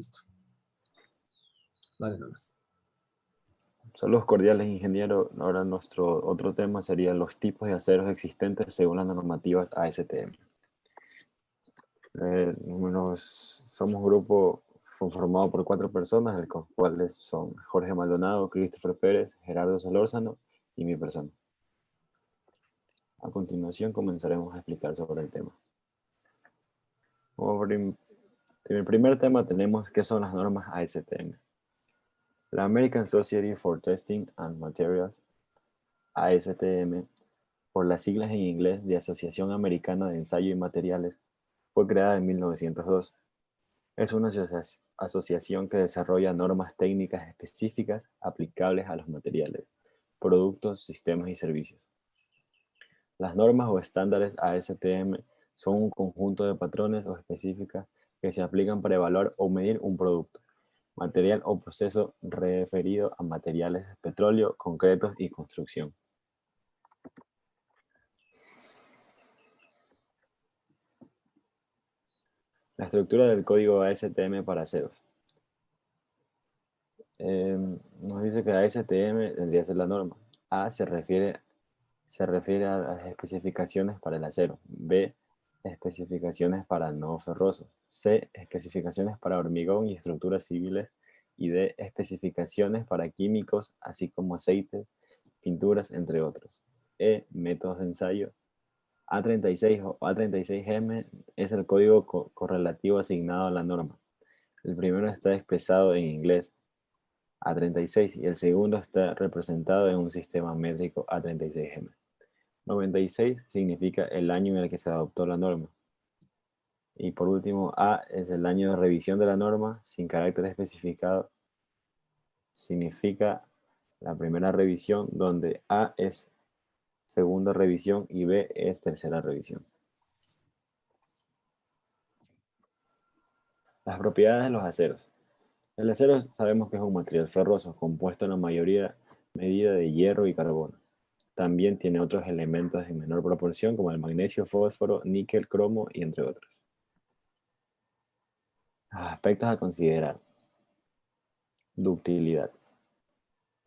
Listo. Dale nomás. Saludos cordiales, ingeniero. Ahora nuestro otro tema sería los tipos de aceros existentes según las normativas ASTM. Somos un grupo conformado por 4 personas, de los cuales son Jorge Maldonado, Christopher Pérez, Gerardo Solórzano y mi persona. A continuación comenzaremos a explicar sobre el tema. En el primer tema tenemos qué son las normas ASTM. La American Society for Testing and Materials, ASTM, por las siglas en inglés de Asociación Americana de Ensayo y Materiales, fue creada en 1902. Es una asociación que desarrolla normas técnicas específicas aplicables a los materiales, productos, sistemas y servicios. Las normas o estándares ASTM son un conjunto de patrones o específicas que se aplican para evaluar o medir un producto, material o proceso referido a materiales de petróleo, concretos y construcción. La estructura del código ASTM para aceros. Nos dice que ASTM tendría que ser la norma. A se refiere a las especificaciones para el acero. B, especificaciones para no ferrosos. C, especificaciones para hormigón y estructuras civiles. Y D, especificaciones para químicos, así como aceites, pinturas, entre otros. E, métodos de ensayo. A36 o A36M es el código correlativo asignado a la norma. El primero está expresado en inglés, A36, y el segundo está representado en un sistema métrico A36M. 96 significa el año en el que se adoptó la norma. Y por último, A es el año de revisión de la norma sin carácter especificado. Significa la primera revisión, donde A es segunda revisión y B es tercera revisión. Las propiedades de los aceros. El acero sabemos que es un material ferroso, compuesto en la mayoría medida de hierro y carbono. También tiene otros elementos en menor proporción, como el magnesio, fósforo, níquel, cromo y entre otros. Aspectos a considerar. Ductilidad.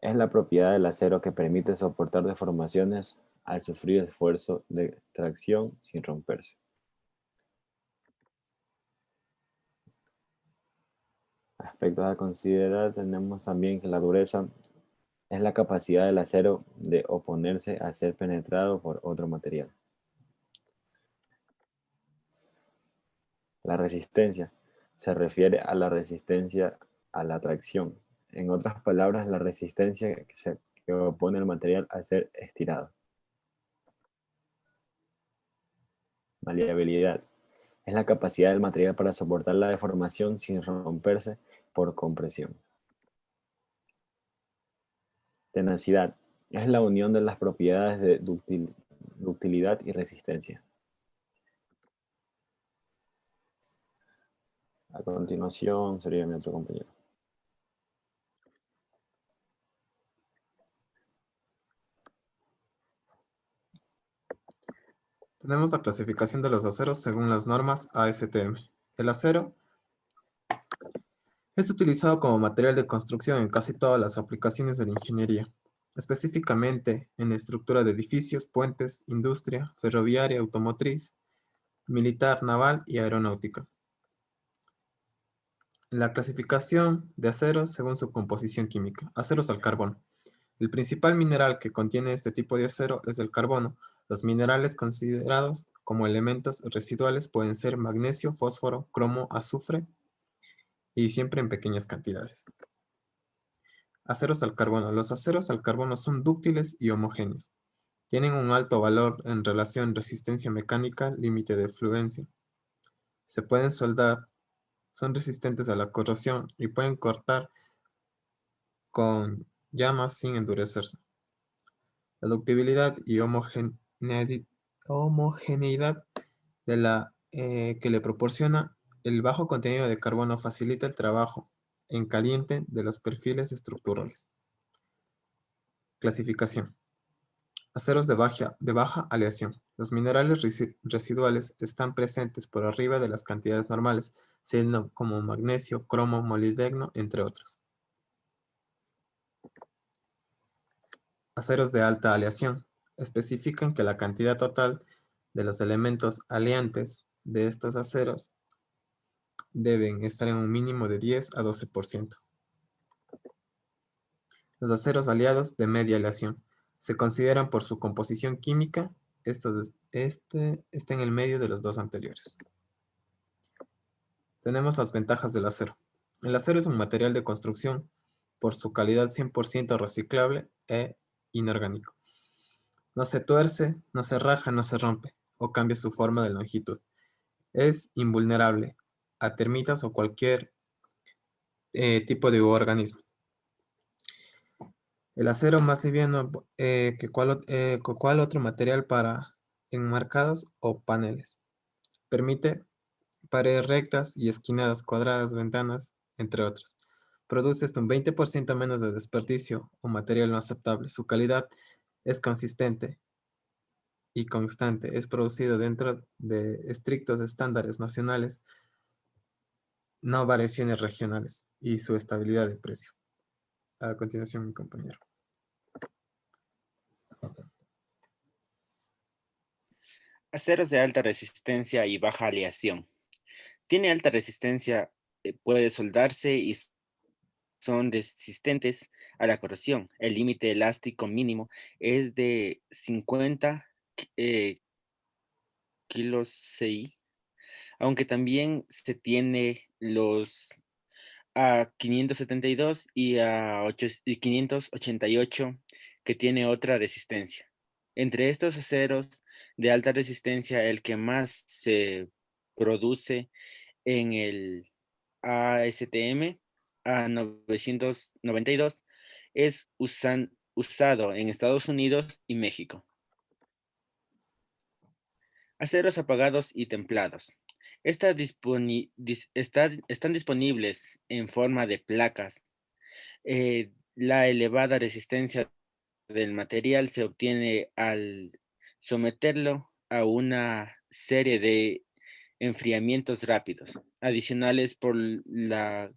Es la propiedad del acero que permite soportar deformaciones al sufrir esfuerzo de tracción sin romperse. Aspectos a considerar, tenemos también que la dureza es la capacidad del acero de oponerse a ser penetrado por otro material. La resistencia se refiere a la resistencia a la tracción. En otras palabras, la resistencia que opone el material a ser estirado. Maleabilidad es la capacidad del material para soportar la deformación sin romperse por compresión. Tenacidad es la unión de las propiedades de ductilidad y resistencia. A continuación sería mi otro compañero. Tenemos la clasificación de los aceros según las normas ASTM. El acero es utilizado como material de construcción en casi todas las aplicaciones de la ingeniería, específicamente en la estructura de edificios, puentes, industria, ferroviaria, automotriz, militar, naval y aeronáutica. La clasificación de aceros según su composición química. Aceros al carbono. El principal mineral que contiene este tipo de acero es el carbono. Los minerales considerados como elementos residuales pueden ser magnesio, fósforo, cromo, azufre y siempre en pequeñas cantidades. Aceros al carbono. Los aceros al carbono son dúctiles y homogéneos. Tienen un alto valor en relación resistencia mecánica, límite de fluencia. Se pueden soldar, son resistentes a la corrosión y pueden cortar con llamas sin endurecerse. La ductibilidad y homogeneidad que le proporciona el bajo contenido de carbono facilita el trabajo en caliente de los perfiles estructurales. Clasificación. Aceros de baja aleación. Los minerales residuales están presentes por arriba de las cantidades normales, siendo como magnesio, cromo, molibdeno, entre otros. Aceros de alta aleación. Especifican que la cantidad total de los elementos aleantes de estos aceros deben estar en un mínimo de 10 a 12%. Los aceros aliados de media aleación se consideran por su composición química, este está en el medio de los dos anteriores. Tenemos las ventajas del acero. El acero es un material de construcción por su calidad 100% reciclable e inorgánico. No se tuerce, no se raja, no se rompe o cambia su forma de longitud. Es invulnerable a termitas o cualquier tipo de organismo. El acero más liviano que cual otro material para enmarcados o paneles. Permite paredes rectas y esquinadas, cuadradas, ventanas, entre otros. Produce hasta un 20% menos de desperdicio o material no aceptable. Su calidad es consistente y constante. Es producido dentro de estrictos estándares nacionales, no variaciones regionales, y su estabilidad de precio. A continuación, mi compañero. Aceros de alta resistencia y baja aleación. Tiene alta resistencia, puede soldarse y son resistentes a la corrosión. El límite elástico mínimo es de 50 eh, kilos CI, aunque también se tiene los a 572 y a 588 que tiene otra resistencia. Entre estos aceros de alta resistencia, el que más se produce en el ASTM A992 es usado en Estados Unidos y México. Aceros apagados y templados. Están disponibles en forma de placas. La elevada resistencia del material se obtiene al someterlo a una serie de enfriamientos rápidos, adicionales por la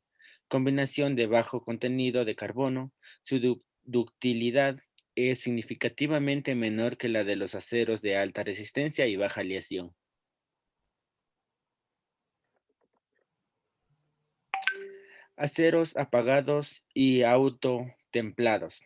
combinación de bajo contenido de carbono. Su ductilidad es significativamente menor que la de los aceros de alta resistencia y baja aleación. Aceros apagados y autotemplados.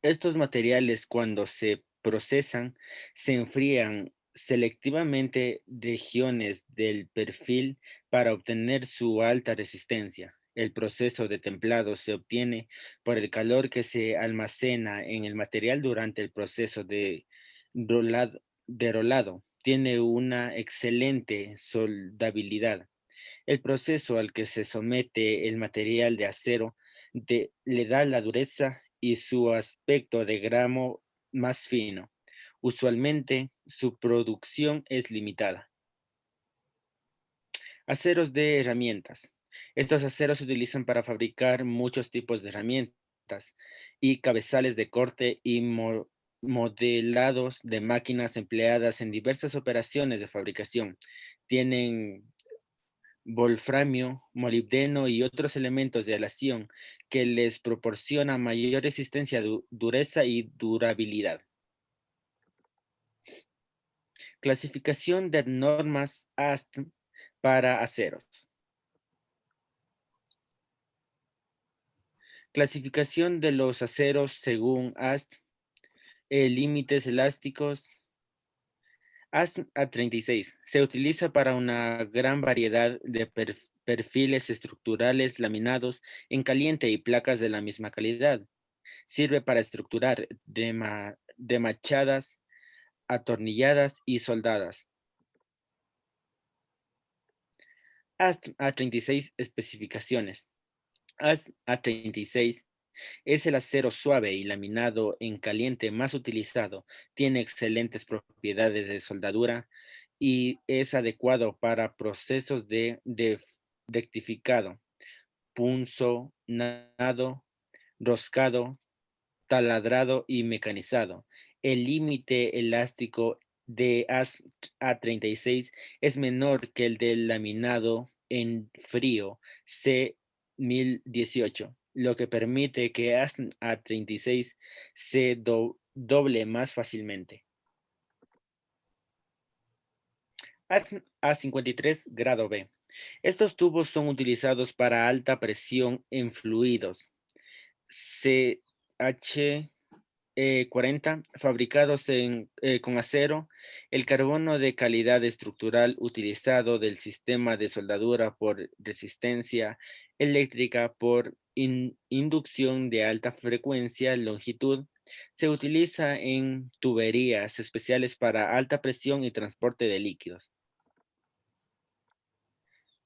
Estos materiales, cuando se procesan, se enfrían selectivamente regiones del perfil para obtener su alta resistencia. El proceso de templado se obtiene por el calor que se almacena en el material durante el proceso de rolado. Tiene una excelente soldabilidad. El proceso al que se somete el material de acero le da la dureza y su aspecto de gramo más fino. Usualmente su producción es limitada. Aceros de herramientas. Estos aceros se utilizan para fabricar muchos tipos de herramientas y cabezales de corte y modelados de máquinas empleadas en diversas operaciones de fabricación. Tienen wolframio, molibdeno y otros elementos de aleación que les proporciona mayor resistencia, dureza y durabilidad. Clasificación de normas ASTM para aceros. Clasificación de los aceros según ASTM. Límites elásticos. ASTM A36 se utiliza para una gran variedad de perfiles estructurales laminados en caliente y placas de la misma calidad. Sirve para estructurar demachadas, atornilladas y soldadas. ASTM A36 especificaciones. ASTM A36 es el acero suave y laminado en caliente más utilizado. Tiene excelentes propiedades de soldadura y es adecuado para procesos de rectificado, punzonado, roscado, taladrado y mecanizado. El límite elástico de A36 es menor que el del laminado en frío C1018, lo que permite que A36 se doble más fácilmente. A53 grado B. Estos tubos son utilizados para alta presión en fluidos CH40 fabricados con acero. El carbono de calidad estructural utilizado del sistema de soldadura por resistencia eléctrica por inducción de alta frecuencia longitud se utiliza en tuberías especiales para alta presión y transporte de líquidos.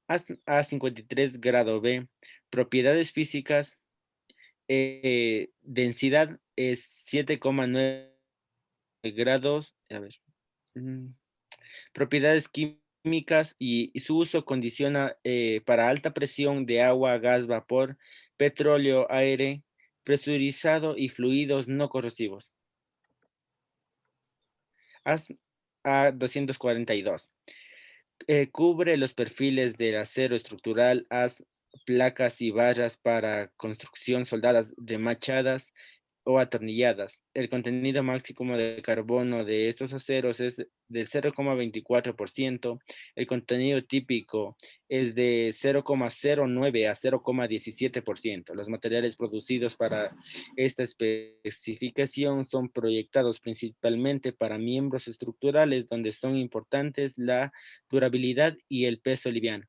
A53 grado B. Propiedades físicas. Densidad es 7,9 grados. A ver. Propiedades químicas y su uso condiciona para alta presión de agua, gas, vapor, petróleo, aire, presurizado y fluidos no corrosivos. A242. Cubre los perfiles del acero estructural, placas y barras para construcción soldadas remachadas o atornilladas. El contenido máximo de carbono de estos aceros es del 0,24%. El contenido típico es de 0,09 a 0,17%. Los materiales producidos para esta especificación son proyectados principalmente para miembros estructurales donde son importantes la durabilidad y el peso liviano.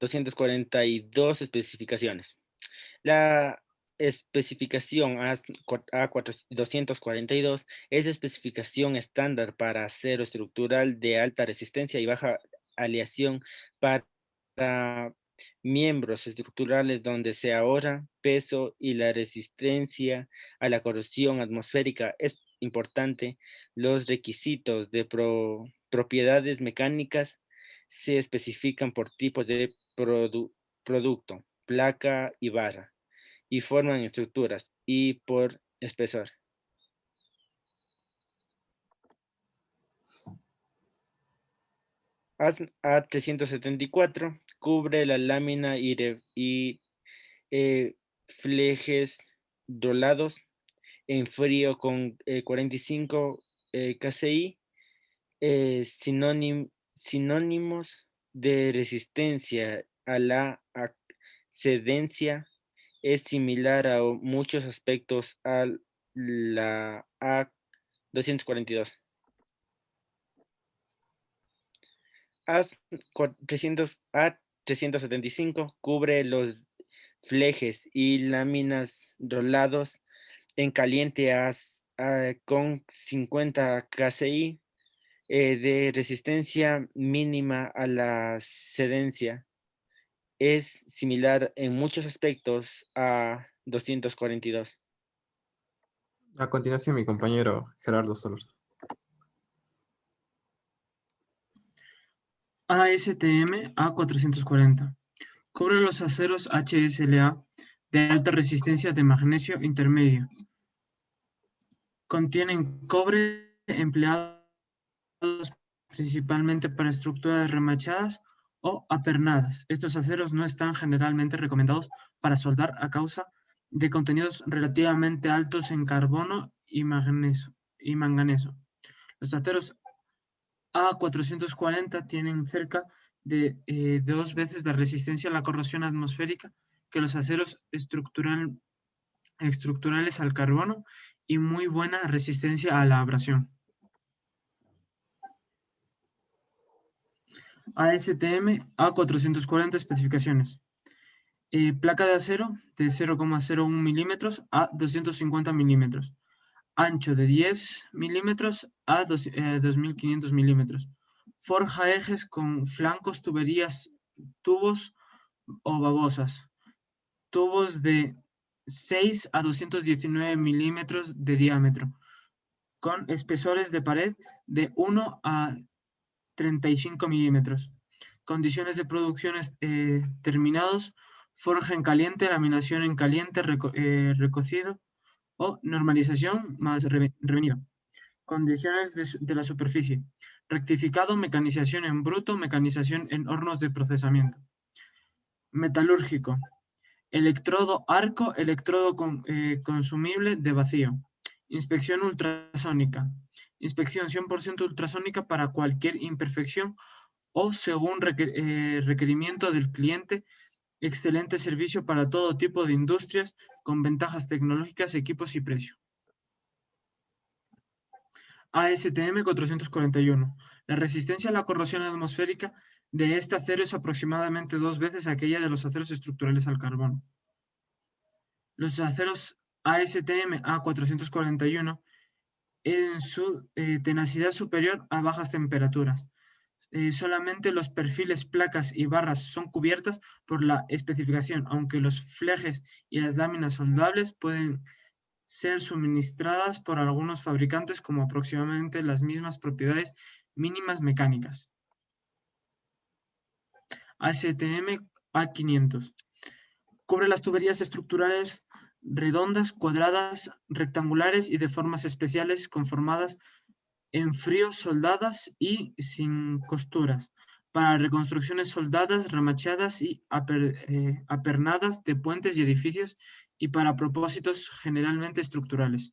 A242 especificaciones. La especificación A242 es la especificación estándar para acero estructural de alta resistencia y baja aleación para miembros estructurales donde se ahorra peso y la resistencia a la corrosión atmosférica es importante. Los requisitos de propiedades mecánicas se especifican por tipos de producto, placa y barra, y forman estructuras, y por espesor. A374 cubre la lámina y flejes dolados en frío con 45 KCI, sinónimos de resistencia a la excedencia. Es similar a muchos aspectos a la A242. A375 cubre los flejes y láminas dolados en caliente con 50 KCI de resistencia mínima a la excedencia. Es similar en muchos aspectos a 242. A continuación, mi compañero Gerardo Soler. ASTM A440. Cubre los aceros HSLA de alta resistencia de magnesio intermedio. Contienen cobre empleados principalmente para estructuras remachadas o apernadas. Estos aceros no están generalmente recomendados para soldar a causa de contenidos relativamente altos en carbono y manganeso. Los aceros A440 tienen cerca de 2 veces la resistencia a la corrosión atmosférica que los aceros estructurales al carbono y muy buena resistencia a la abrasión. ASTM A440 especificaciones. Placa de acero de 0,01 milímetros a 250 milímetros. Ancho de 10 milímetros a 2500 milímetros. Forja ejes con flancos, tuberías, tubos o babosas. Tubos de 6 a 219 milímetros de diámetro, con espesores de pared de 1 a 35 milímetros. Condiciones de producción terminados: forja en caliente, laminación en caliente, recocido o normalización más revenido. Condiciones de la superficie. Rectificado, mecanización en bruto, mecanización en hornos de procesamiento. Metalúrgico. Electrodo arco, electrodo consumible de vacío. Inspección ultrasónica. Inspección 100% ultrasónica para cualquier imperfección o según requerimiento del cliente. Excelente servicio para todo tipo de industrias con ventajas tecnológicas, equipos y precio. ASTM 441. La resistencia a la corrosión atmosférica de este acero es aproximadamente 2 veces aquella de los aceros estructurales al carbono. Los aceros ASTM A441 en su tenacidad superior a bajas temperaturas. Solamente los perfiles, placas y barras son cubiertas por la especificación, aunque los flejes y las láminas soldables pueden ser suministradas por algunos fabricantes como aproximadamente las mismas propiedades mínimas mecánicas. ASTM A500. Cubre las tuberías estructurales redondas, cuadradas, rectangulares y de formas especiales conformadas en frío, soldadas y sin costuras, para reconstrucciones soldadas, remachadas y apernadas de puentes y edificios y para propósitos generalmente estructurales.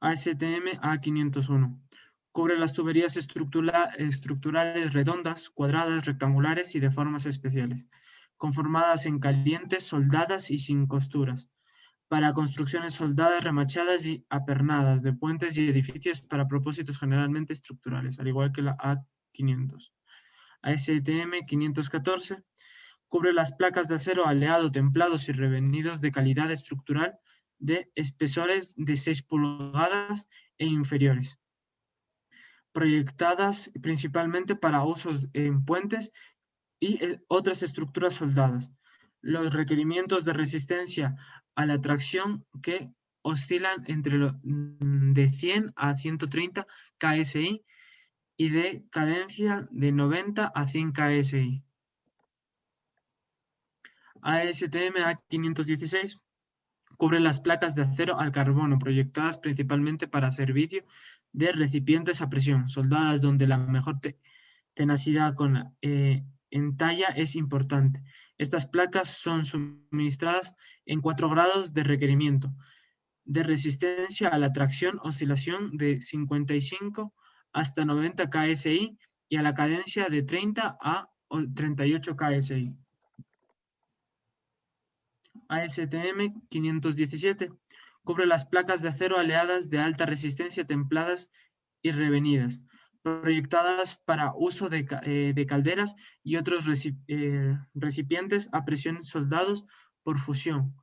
ASTM A501. Cubre las tuberías estructurales redondas, cuadradas, rectangulares y de formas especiales, conformadas en calientes, soldadas y sin costuras, para construcciones soldadas, remachadas y apernadas de puentes y edificios para propósitos generalmente estructurales, al igual que la A500. ASTM 514 cubre las placas de acero aleado, templados y revenidos de calidad estructural de espesores de 6 pulgadas e inferiores, proyectadas principalmente para usos en puentes y otras estructuras soldadas. Los requerimientos de resistencia a la tracción que oscilan entre de 100 a 130 KSI y de cadencia de 90 a 100 KSI. ASTM A516 cubre las placas de acero al carbono proyectadas principalmente para servicio de recipientes a presión, soldadas donde la mejor tenacidad en talla es importante. Estas placas son suministradas en 4 grados de requerimiento de resistencia a la tracción, oscilación de 55 hasta 90 KSI y a la cadencia de 30 a 38 KSI. ASTM 517 cubre las placas de acero aleadas de alta resistencia templadas y revenidas, proyectadas para uso de calderas y otros recipientes a presión soldados por fusión.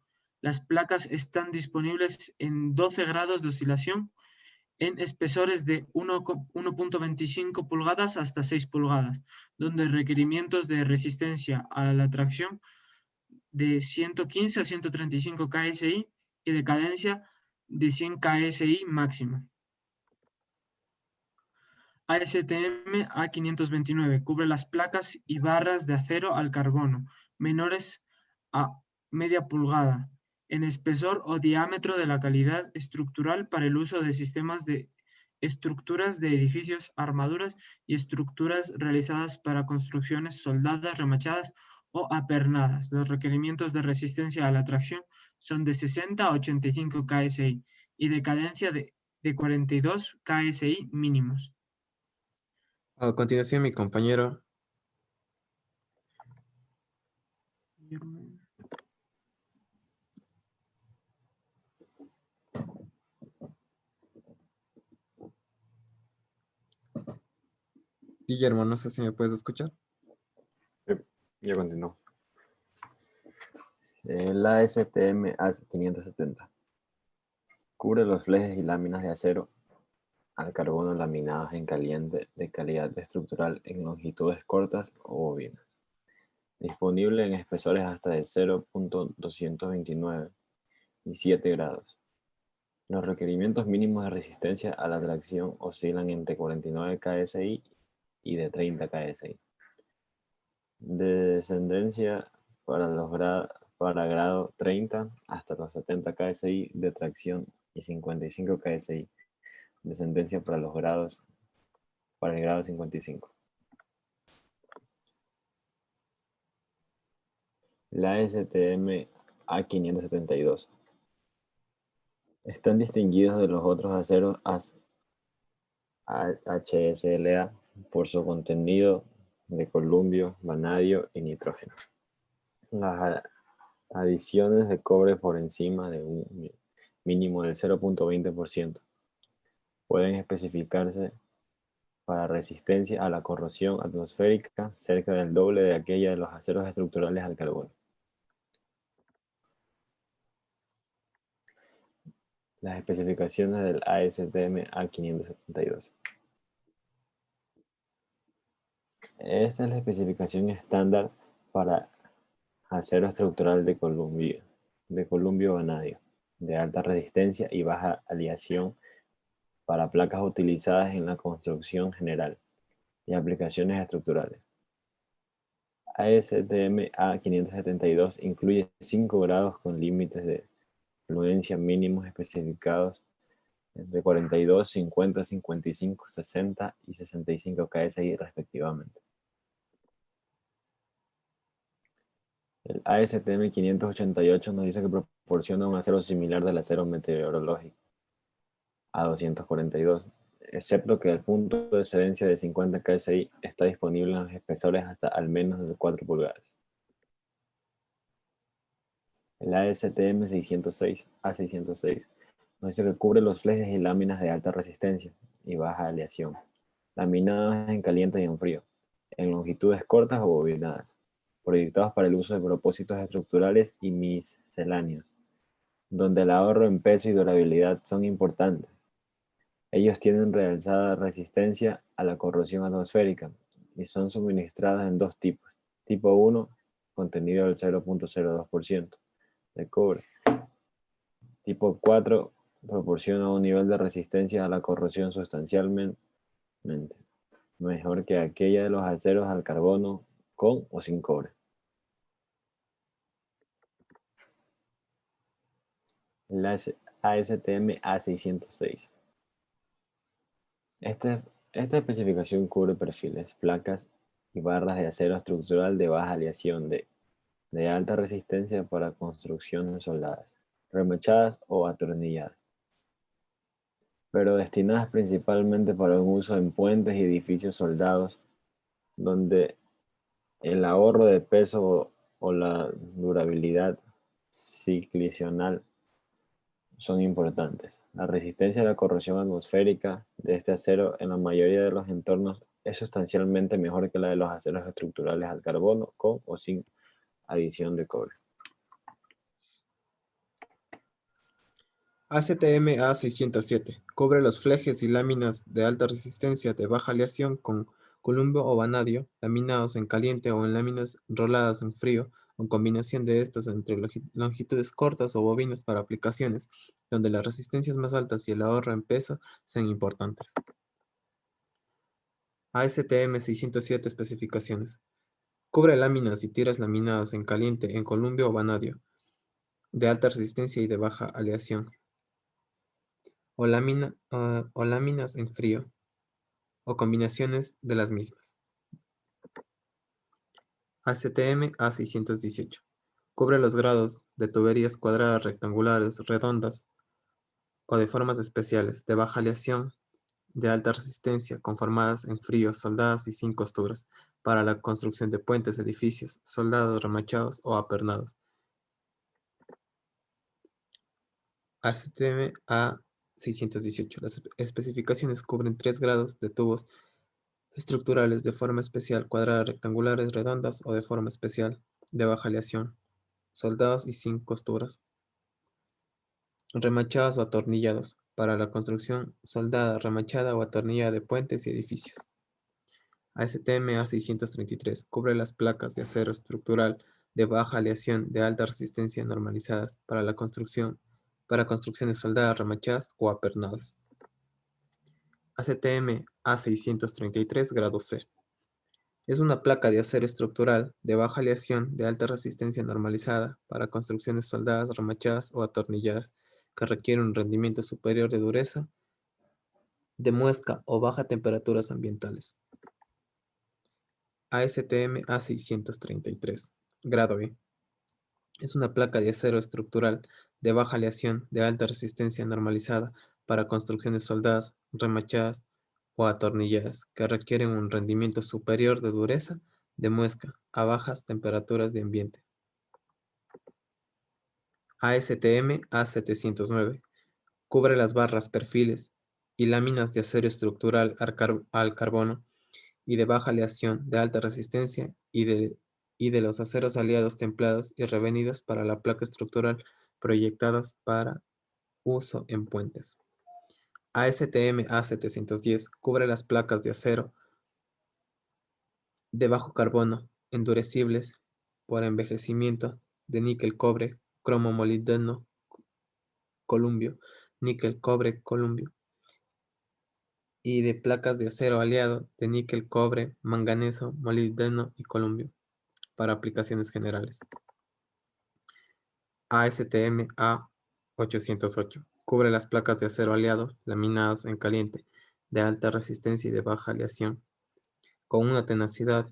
Las placas están disponibles en 12 grados de oscilación en espesores de 1.25 pulgadas hasta 6 pulgadas, donde requerimientos de resistencia a la tracción de 115 a 135 KSI y de cadencia de 100 KSI máxima. ASTM A529 cubre las placas y barras de acero al carbono menores a media pulgada en espesor o diámetro de la calidad estructural para el uso de sistemas de estructuras de edificios, armaduras y estructuras realizadas para construcciones soldadas, remachadas o apernadas. Los requerimientos de resistencia a la tracción son de 60 a 85 KSI y de cadencia de 42 KSI mínimos. A continuación, mi compañero Guillermo, no sé si me puedes escuchar. Ya continúo. La ASTM A570 cubre los flejes y láminas de acero al carbono laminados en caliente de calidad estructural en longitudes cortas o bobinas. Disponible en espesores hasta de 0.229 y 7 grados. Los requerimientos mínimos de resistencia a la tracción oscilan entre 49 KSI y de 30 KSI. De descendencia para para grado 30 hasta los 70 KSI de tracción y 55 KSI de sentencia para el grado 55. La STM A572. Están distinguidos de los otros aceros HSLA por su contenido de columbio, vanadio y nitrógeno. Las adiciones de cobre por encima de un mínimo del 0.20% pueden especificarse para resistencia a la corrosión atmosférica cerca del doble de aquella de los aceros estructurales al carbono. Las especificaciones del ASTM A572. Esta es la especificación estándar para acero estructural de columbio vanadio, de alta resistencia y baja aleación para placas utilizadas en la construcción general y aplicaciones estructurales. ASTM A572 incluye 5 grados con límites de fluencia mínimos especificados entre 42, 50, 55, 60 y 65 KSI respectivamente. El ASTM 588 nos dice que proporciona un acero similar del acero meteorológico A242, excepto que el punto de excedencia de 50 KSI está disponible en los espesores hasta al menos de 4 pulgadas. El ASTM A606 nos dice que cubre los flejes y láminas de alta resistencia y baja aleación, laminadas en caliente y en frío, en longitudes cortas o bobinadas, proyectados para el uso de propósitos estructurales y misceláneos, donde el ahorro en peso y durabilidad son importantes. Ellos tienen realzada resistencia a la corrosión atmosférica y son suministrados en dos tipos. Tipo 1, contenido del 0.02% de cobre. Tipo 4, proporciona un nivel de resistencia a la corrosión sustancialmente mejor que aquella de los aceros al carbono con o sin cobre. La ASTM A606. Esta especificación cubre perfiles, placas y barras de acero estructural de baja aleación de alta resistencia para construcciones soldadas, remachadas o atornilladas, pero destinadas principalmente para un uso en puentes y edificios soldados, donde el ahorro de peso o la durabilidad ciclicional son importantes. La resistencia a la corrosión atmosférica de este acero en la mayoría de los entornos es sustancialmente mejor que la de los aceros estructurales al carbono con o sin adición de cobre. ASTM A607. Cubre los flejes y láminas de alta resistencia de baja aleación con columbio o vanadio, laminados en caliente o en láminas roladas en frío, o combinación de estos entre longitudes cortas o bobinas para aplicaciones donde las resistencias más altas y el ahorro en peso sean importantes. ASTM 607 especificaciones. Cubre láminas y tiras laminadas en caliente en columbio o vanadio, de alta resistencia y de baja aleación, o láminas en frío, o combinaciones de las mismas. ASTM A618. Cubre los grados de tuberías cuadradas, rectangulares, redondas o de formas especiales, de baja aleación, de alta resistencia, conformadas en frío, soldadas y sin costuras, para la construcción de puentes, edificios, soldados, remachados o apernados. ASTM A618. Las especificaciones cubren 3 grados de tubos estructurales de forma especial, cuadradas, rectangulares, redondas o de forma especial, de baja aleación, soldados y sin costuras, remachados o atornillados, para la construcción soldada, remachada o atornillada de puentes y edificios. ASTM A633. Cubre las placas de acero estructural de baja aleación de alta resistencia normalizadas para construcciones soldadas, remachadas o apernadas. ASTM A633 grado C. Es una placa de acero estructural de baja aleación de alta resistencia normalizada para construcciones soldadas, remachadas o atornilladas que requiere un rendimiento superior de dureza, de muesca o baja temperaturas ambientales. ASTM A633, grado E. Es una placa de acero estructural de baja aleación de alta resistencia normalizada para construcciones soldadas, remachadas o atornilladas que requieren un rendimiento superior de dureza de muesca a bajas temperaturas de ambiente. ASTM A709 cubre las barras, perfiles y láminas de acero estructural al carbono y de baja aleación de alta resistencia y de los aceros aliados templados y revenidos para la placa estructural proyectadas para uso en puentes. ASTM A710 cubre las placas de acero de bajo carbono endurecibles por envejecimiento de níquel, cobre, cromo, molibdeno, columbio, níquel, cobre, columbio y de placas de acero aliado de níquel, cobre, manganeso, molibdeno y columbio para aplicaciones generales. ASTM A808 cubre las placas de acero aliado laminadas en caliente de alta resistencia y de baja aleación con una tenacidad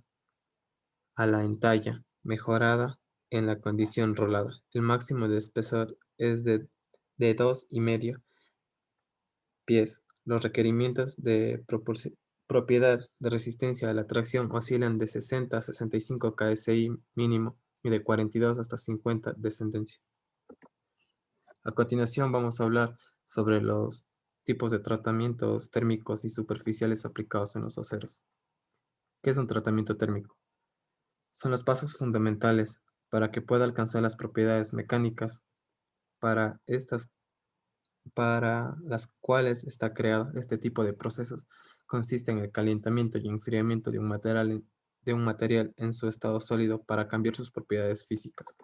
a la entalla mejorada en la condición rolada. El máximo de espesor es de 2,5 pies. Los requerimientos de propiedad de resistencia a la tracción oscilan de 60 a 65 KSI mínimo y de 42 hasta 50 descendencia. A continuación vamos a hablar sobre los tipos de tratamientos térmicos y superficiales aplicados en los aceros. ¿Qué es un tratamiento térmico? Son los pasos fundamentales para que pueda alcanzar las propiedades mecánicas para las cuales está creado. Este tipo de procesos consiste en el calentamiento y enfriamiento de un material en su estado sólido para cambiar sus propiedades físicas.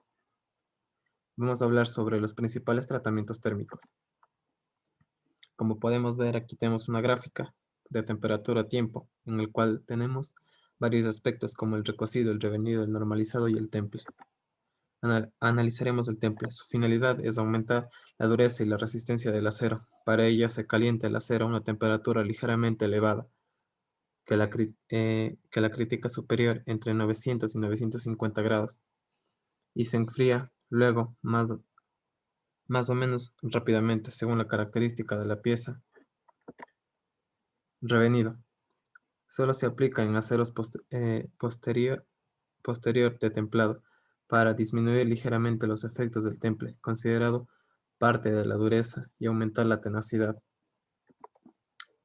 Vamos a hablar sobre los principales tratamientos térmicos. Como podemos ver, aquí tenemos una gráfica de temperatura-tiempo, en el cual tenemos varios aspectos como el recocido, el revenido, el normalizado y el temple. Analizaremos el temple. Su finalidad es aumentar la dureza y la resistencia del acero. Para ello se calienta el acero a una temperatura ligeramente elevada, que la crítica superior entre 900 y 950 grados, y se enfría luego más o menos rápidamente según la característica de la pieza. Revenido. Solo se aplica en aceros posterior de templado para disminuir ligeramente los efectos del temple, considerado parte de la dureza y aumentar la tenacidad.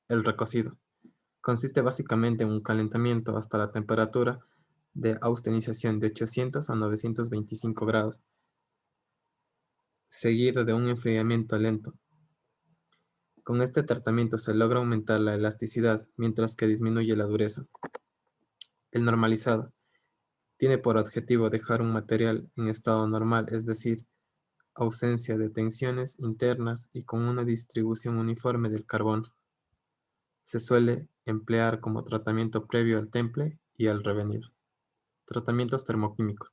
El recocido. Consiste básicamente en un calentamiento hasta la temperatura de austenización de 800 a 925 grados, seguido de un enfriamiento lento. Con este tratamiento se logra aumentar la elasticidad, mientras que disminuye la dureza. El normalizado. Tiene por objetivo dejar un material en estado normal, es decir, ausencia de tensiones internas y con una distribución uniforme del carbono. Se suele emplear como tratamiento previo al temple y al revenido. Tratamientos termoquímicos.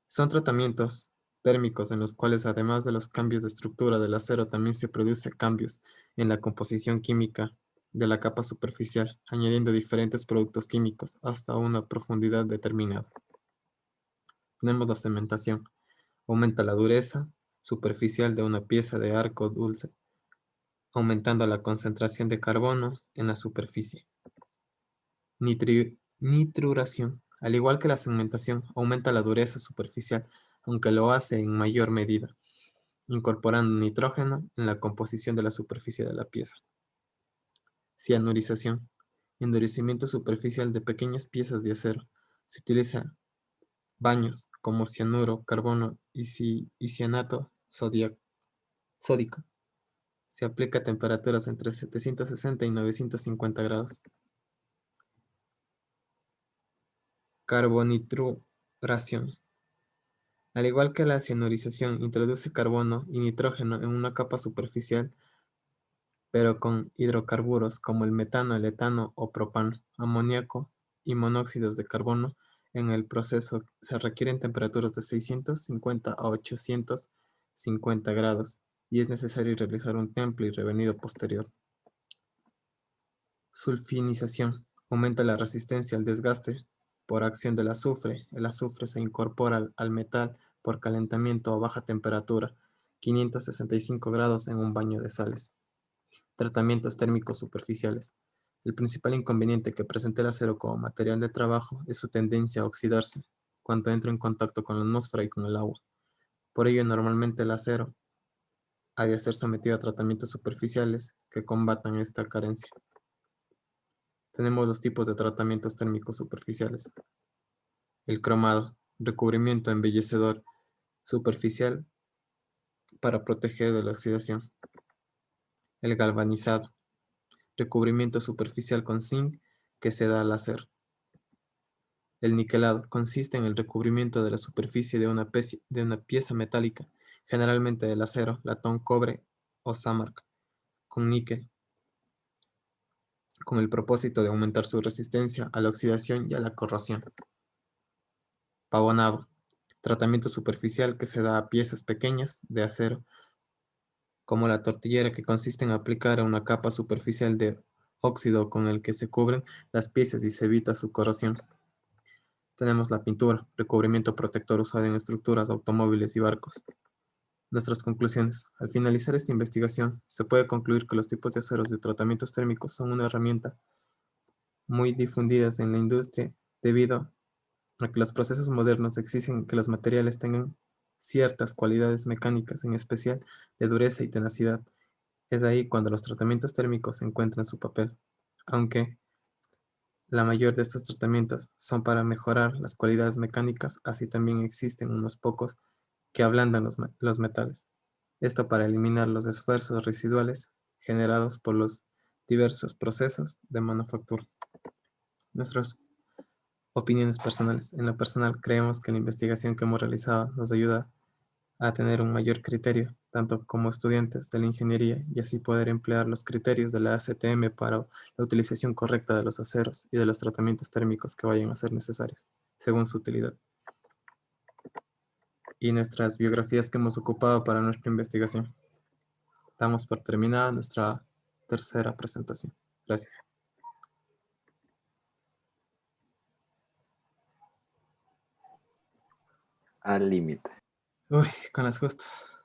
Son tratamientos térmicos en los cuales además de los cambios de estructura del acero también se produce cambios en la composición química de la capa superficial, añadiendo diferentes productos químicos hasta una profundidad determinada. Tenemos la cementación. Aumenta la dureza superficial de una pieza de arco dulce, aumentando la concentración de carbono en la superficie. Nitruración. Al igual que la cementación, aumenta la dureza superficial, aunque lo hace en mayor medida, incorporando nitrógeno en la composición de la superficie de la pieza. Cianurización. Endurecimiento superficial de pequeñas piezas de acero. Se utiliza baños como cianuro, carbono y cianato sódico. Se aplica a temperaturas entre 760 y 950 grados. Carbonituración. Al igual que la cianurización, introduce carbono y nitrógeno en una capa superficial, pero con hidrocarburos como el metano, el etano o propano, amoníaco y monóxidos de carbono. En el proceso se requieren temperaturas de 650 a 850 grados y es necesario realizar un temple y revenido posterior. Sulfinización. Aumenta la resistencia al desgaste por acción del azufre. El azufre se incorpora al metal por calentamiento a baja temperatura, 565 grados en un baño de sales. Tratamientos térmicos superficiales. El principal inconveniente que presenta el acero como material de trabajo es su tendencia a oxidarse cuando entra en contacto con la atmósfera y con el agua. Por ello, normalmente el acero ha de ser sometido a tratamientos superficiales que combatan esta carencia. Tenemos dos tipos de tratamientos térmicos superficiales. El cromado, recubrimiento embellecedor superficial para proteger de la oxidación. El galvanizado, recubrimiento superficial con zinc que se da al acero. El niquelado consiste en el recubrimiento de la superficie de una pieza metálica, generalmente del acero, latón, cobre o sámarc, con níquel, con el propósito de aumentar su resistencia a la oxidación y a la corrosión. Pavonado, tratamiento superficial que se da a piezas pequeñas de acero, como la tortillera, que consiste en aplicar una capa superficial de óxido con el que se cubren las piezas y se evita su corrosión. Tenemos la pintura, recubrimiento protector usado en estructuras, automóviles y barcos. Nuestras conclusiones. Al finalizar esta investigación, se puede concluir que los tipos de aceros de tratamientos térmicos son una herramienta muy difundidas en la industria debido a que los procesos modernos exigen que los materiales tengan ciertas cualidades mecánicas, en especial de dureza y tenacidad. Es ahí cuando los tratamientos térmicos encuentran su papel, aunque la mayor de estos tratamientos son para mejorar las cualidades mecánicas, así también existen unos pocos que ablandan los metales. Esto para eliminar los esfuerzos residuales generados por los diversos procesos de manufactura. Nuestras opiniones personales. En lo personal, creemos que la investigación que hemos realizado nos ayuda a tener un mayor criterio, tanto como estudiantes de la ingeniería, y así poder emplear los criterios de la ACTM para la utilización correcta de los aceros y de los tratamientos térmicos que vayan a ser necesarios, según su utilidad. Y nuestras biografías que hemos ocupado para nuestra investigación. Damos por terminada nuestra tercera presentación. Gracias. Al límite. Uy, con las justas.